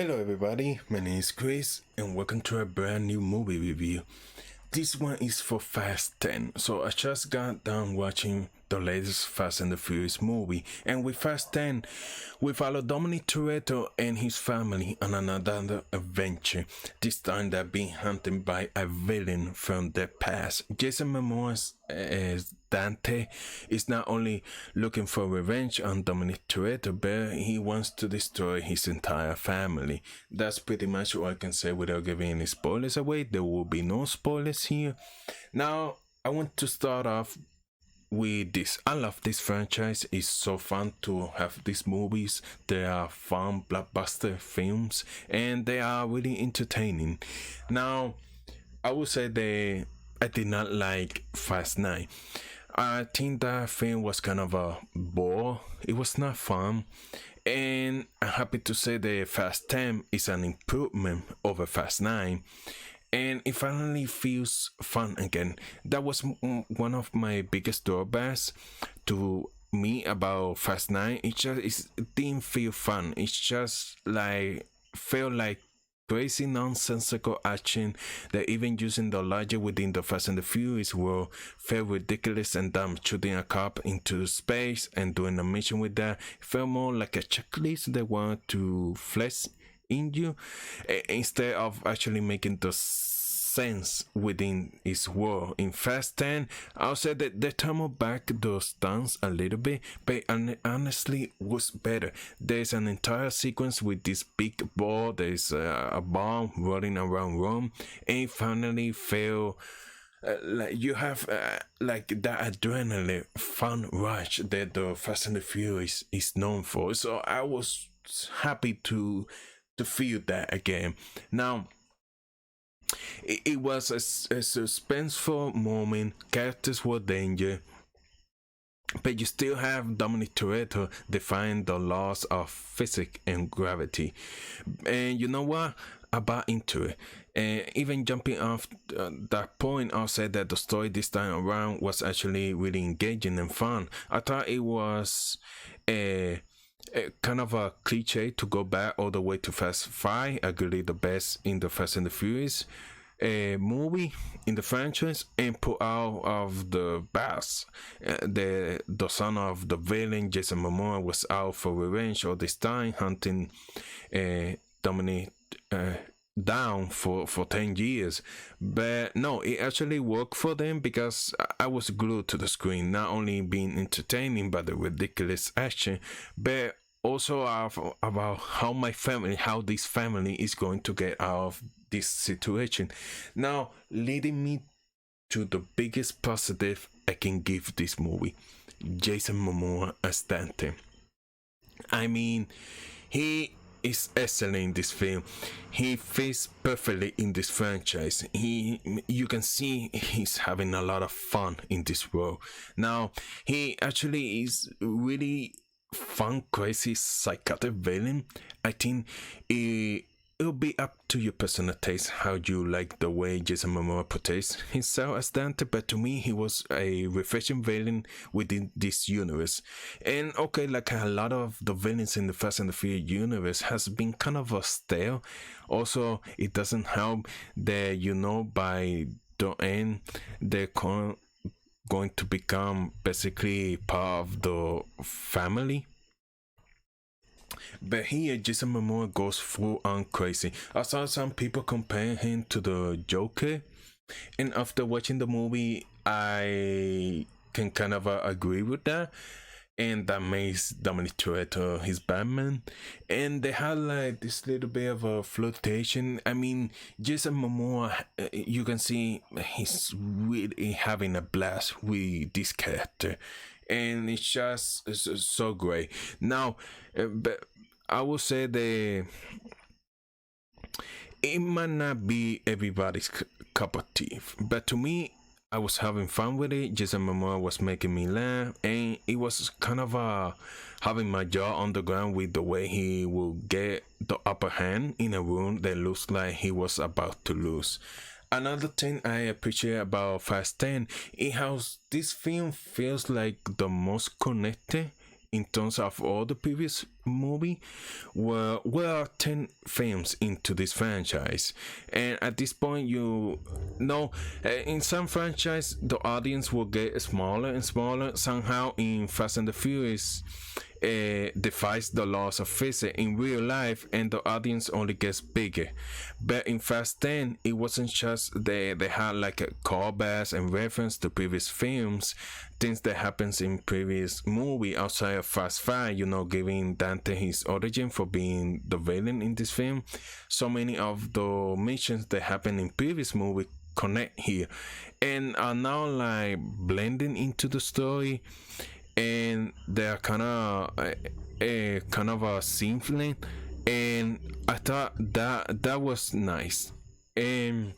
Hello everybody, my name is Chris and welcome to a brand new movie review. This one is for Fast 10. So I just got done watching the latest Fast and the Furious movie, and with Fast 10 we follow Dominic Toretto and his family on another adventure. This time they're being hunted by a villain from the past. Jason Momoa as Dante is not only looking for revenge on Dominic Toretto, but he wants to destroy his entire family. That's pretty much all I can say without giving any spoilers away. There will be no spoilers here. Now, I want to start off with this. I love this franchise. It's so fun to have these movies. They are fun blockbuster films and they are really entertaining. Now, I would say I did not like Fast 9. I think that film was kind of a bore. It was not fun. And I'm happy to say that Fast 10 is an improvement over Fast 9. And it finally feels fun again. That was one of my biggest drawbacks to me about Fast 9. It didn't feel fun. It's just like felt like crazy nonsensical action that even using the logic within the Fast and the Furious world felt ridiculous and dumb. Shooting a cop into space and doing a mission with that felt more like a checklist they want to flesh in you instead of actually making the sense within its world. In Fast 10, I'll say that they turned back those stunts a little bit, but honestly was better. There's an entire sequence with this big ball, there's a bomb rolling around Rome, and it finally felt like you have like that adrenaline fun rush that the Fast and the Furious is known for. So I was happy to feel that again. Now, it was a suspenseful moment. Characters were danger, but you still have Dominic Toretto defying the laws of physics and gravity. And you know what? I bought into it. And even jumping off that point, I'll say that the story this time around was actually really engaging and fun. I thought it was a kind of a cliche to go back all the way to Fast 5, arguably the best in the Fast and the Furious movie in the franchise, and put out of the boss. The son of the villain, Jason Momoa, was out for revenge all this time, hunting Dominic down for 10 years. But no, it actually worked for them because I was glued to the screen, not only being entertaining by the ridiculous action, but also about how this family is going to get out of this situation. Now, leading me to the biggest positive I can give this movie: Jason Momoa as Dante. I mean, he is excellent in this film. He fits perfectly in this franchise. You can see he's having a lot of fun in this role. Now, he actually is really fun, crazy, psychotic villain. I think it'll be up to your personal taste how you like the way Jason Momoa portrays himself as Dante, but to me he was a refreshing villain within this universe. And okay, like a lot of the villains in the Fast and the Furious universe has been kind of a stale. Also, it doesn't help that by the end they're going to become basically part of the family. But here, Jason Momoa goes full on crazy. I saw some people compare him to the Joker, and after watching the movie, I can kind of agree with that. And that makes Dominic Toretto his Batman. And they had like this little bit of a flirtation. I mean, Jason Momoa, you can see he's really having a blast with this character. And it's so great. Now, but I would say that it might not be everybody's cup of tea, but to me, I was having fun with it. Jason Momoa was making me laugh, and it was kind of having my jaw on the ground with the way he will get the upper hand in a room that looks like he was about to lose. Another thing I appreciate about Fast 10 is how this film feels like the most connected in terms of all the previous movie, were 10 films into this franchise, and at this point, you know, in some franchise the audience will get smaller and smaller. Somehow in Fast and the Furious, defies the laws of physics in real life, and the audience only gets bigger. But in Fast 10, it wasn't just they had like a callbacks and reference to previous films, things that happens in previous movie outside of Fast 5, you know, giving Dante his origin for being the villain in this film. So many of the missions that happen in previous movie connect here and are now like blending into the story, and they're kind of a symphony, and I thought that was nice. And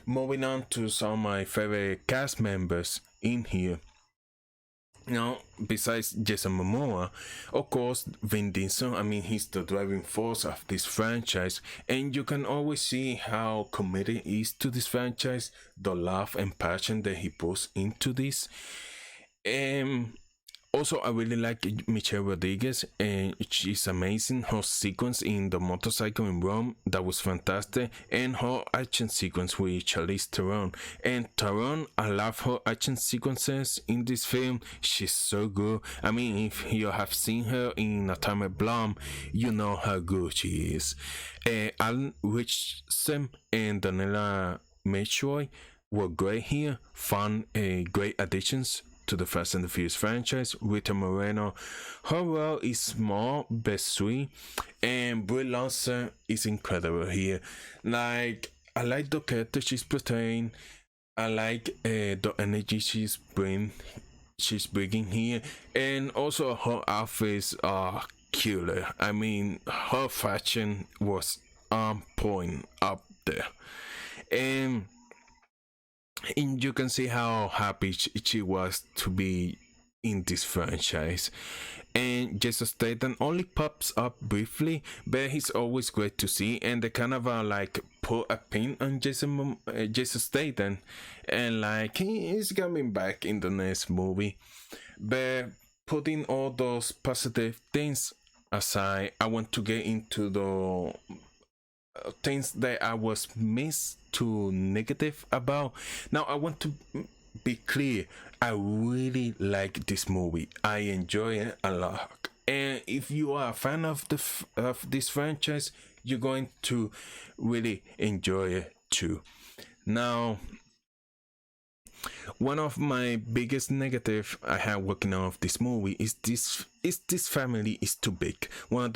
moving on to some of my favorite cast members in here, you know, besides Jason Momoa, of course, Vin Diesel. I mean, he's the driving force of this franchise, and you can always see how committed he is to this franchise, the love and passion that he puts into this. And also, I really like Michelle Rodriguez, and she's amazing. Her sequence in the motorcycle in Rome, that was fantastic, and her action sequence with Charlize Theron. And Theron, I love her action sequences in this film. She's so good. I mean, if you have seen her in Atomic Blonde, you know how good she is. Alan Ritchson and Daniela Melchior were great here. Fun, great additions to the Fast and the Furious franchise. Rita Moreno, her role is small but sweet, and Brie Larson is incredible here. Like, I like the character she's portraying. I like the energy she's bringing here, and also her outfits are killer. I mean, her fashion was on point up there, and you can see how happy she was to be in this franchise. And Jason Statham only pops up briefly, but he's always great to see, and they kind of like put a pin on Jason Statham, and like he's coming back in the next movie. But putting all those positive things aside, I want to get into the things that I was missed to negative about. Now I want to be clear, I really like this movie. I enjoy it a lot, and if you are a fan of this franchise, you're going to really enjoy it too. Now, one of my biggest negative I had working on this movie is this family is too big. One of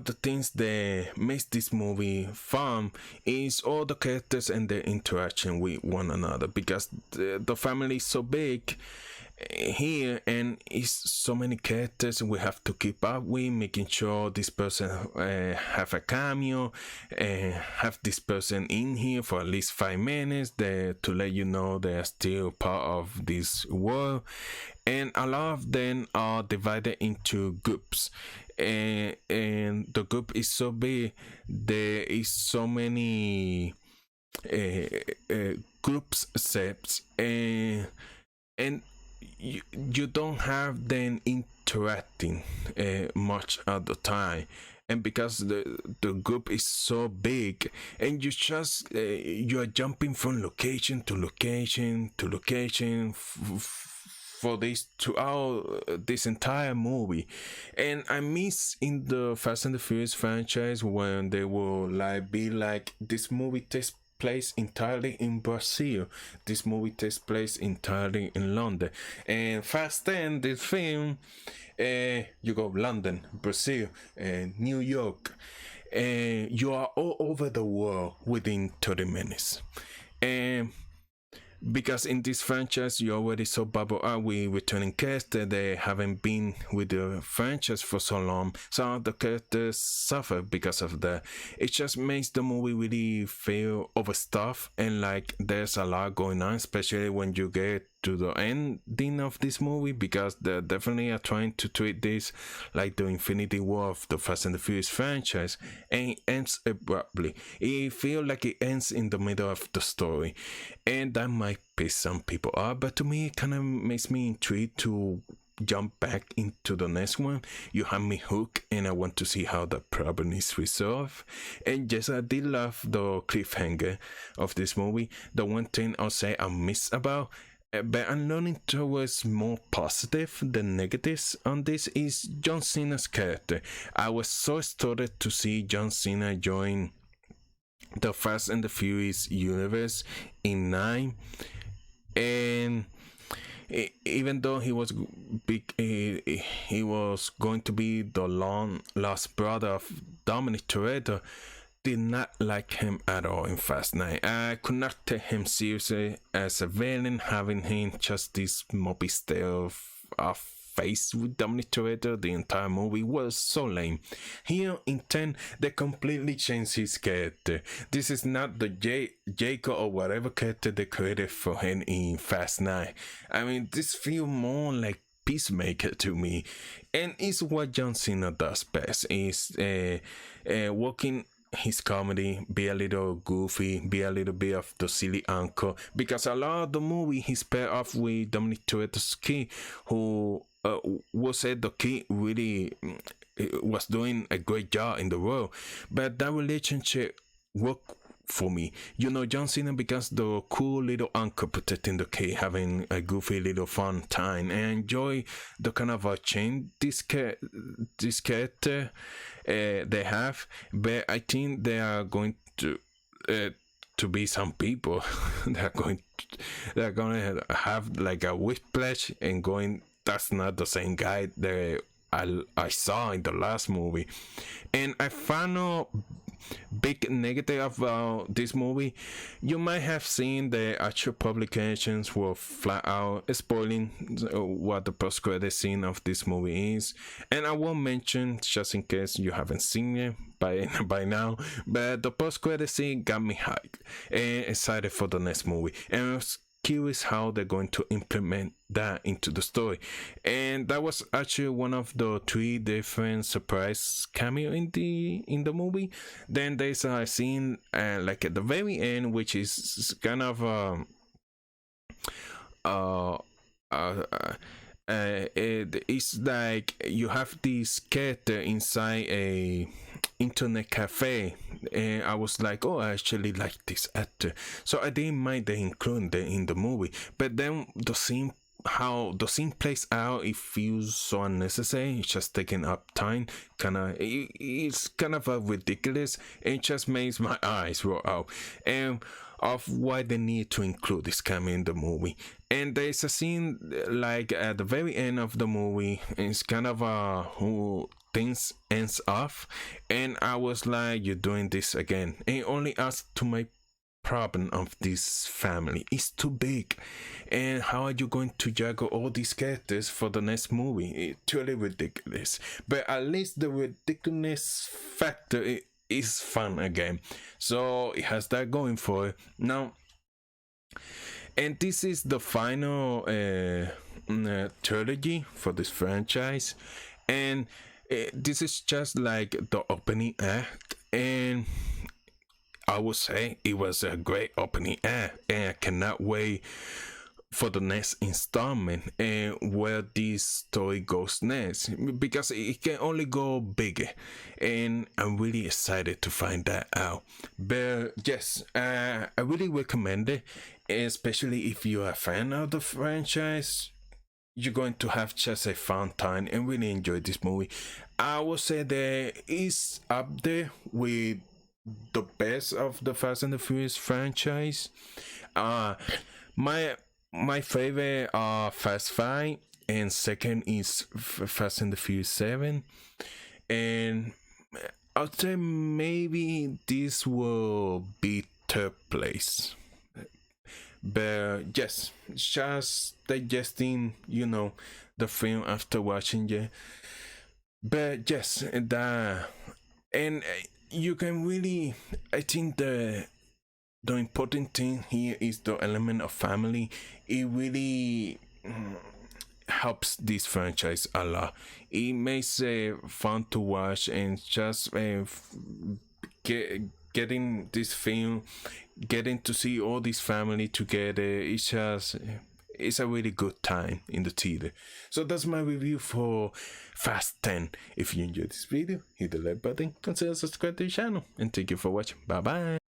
the things that makes this movie fun is all the characters and their interaction with one another, because the family is so big here, and it's so many characters we have to keep up with, making sure this person have a cameo, and have this person in here for at least 5 minutes to let you know they're still part of this world. And a lot of them are divided into groups, and the group is so big, there is so many groups sets, and you don't have them interacting much at the time. And because the group is so big, and you are jumping from location to location to location for this throughout this entire movie. And I miss in the Fast and the Furious franchise when they will be like, this movie takes place entirely in Brazil, this movie takes place entirely in London. And Fast 10, this film, you go London, Brazil, New York, and you are all over the world within 30 minutes. And because in this franchise you already saw bubble up with returning characters, they haven't been with the franchise for so long, some of the characters suffer because of that. It just makes the movie really feel overstuffed, and like there's a lot going on, especially when you get to the ending of this movie, because they definitely are trying to treat this like the Infinity War of the Fast and the Furious franchise, and it ends abruptly. It feels like it ends in the middle of the story, and that might piss some people off, but to me it kind of makes me intrigued to jump back into the next one. You have me hooked, and I want to see how the problem is resolved. And yes, I did love the cliffhanger of this movie. The one thing I'll say I miss about, but I'm learning towards more positive than negatives on this, is John Cena's character. I was so started to see John Cena join the Fast and the Furious universe in 9, and even though he was big, he was going to be the long lost brother of Dominic Toretto, did not like him at all in Fast 9. I could not take him seriously as a villain, having him just this mopey style of face with Dominic Toretto. The entire movie was so lame. Here in 10, they completely changed his character. This is not the Jacob or whatever character they created for him in Fast 9. I mean, this feels more like Peacemaker to me, and it's what John Cena does best, is working his comedy, be a little goofy, be a little bit of the silly uncle, because a lot of the movie he's paired off with Dominic Toretto's kid, who was said the kid really was doing a great job in the role, but that relationship worked for me. You know, John Cena becomes the cool little uncle protecting the kid, having a goofy little fun time, and I enjoy the kind of a change this character they have. But I think they are going to be some people that are going to have like a whiplash and going, that's not the same guy that I saw in the last movie. And I found a big negative about this movie. You might have seen the actual publications were flat out spoiling what the post-credit scene of this movie is, and I won't mention just in case you haven't seen it by now, but the post-credit scene got me hyped and excited for the next movie, and I was curious how they're going to implement that into the story. And that was actually one of the 3 different surprise cameo in the movie. Then there's a scene like at the very end, which is kind of it's like you have this character inside a internet cafe, and I was like, oh, I actually like this actor, so I didn't mind they include them in the movie. But then how the scene plays out, it feels so unnecessary. It's just taking up time, it's kind of a ridiculous, and it just makes my eyes roll out and of why they need to include this cameo in the movie. And there's a scene like at the very end of the movie, it's kind of who things ends off, and I was like, you're doing this again. And it only adds to my problem of this family. It's too big, and how are you going to juggle all these characters for the next movie? It's truly ridiculous, but at least the ridiculous factor is fun again, so it has that going for it now. And this is the final trilogy for this franchise, and this is just like the opening act, and I would say it was a great opening act, and I cannot wait for the next installment and where this story goes next, because it can only go bigger, and I'm really excited to find that out. But yes, I really recommend it, especially if you're a fan of the franchise. You're going to have just a fun time and really enjoy this movie. I would say that it's up there with the best of the Fast and the Furious franchise. My favorite are Fast 5, and second is Fast and the Furious 7, and I'd say maybe this will be third place. But yes, just digesting, the film after watching it. But yes, that, and you can really, I think the important thing here is the element of family. It really helps this franchise a lot. It makes it fun to watch, and just getting this film, getting to see all this family together, it's just it's a really good time in the theater. So that's my review for Fast 10. If you enjoyed this video, hit the like button, consider subscribing to the channel, and thank you for watching. Bye bye.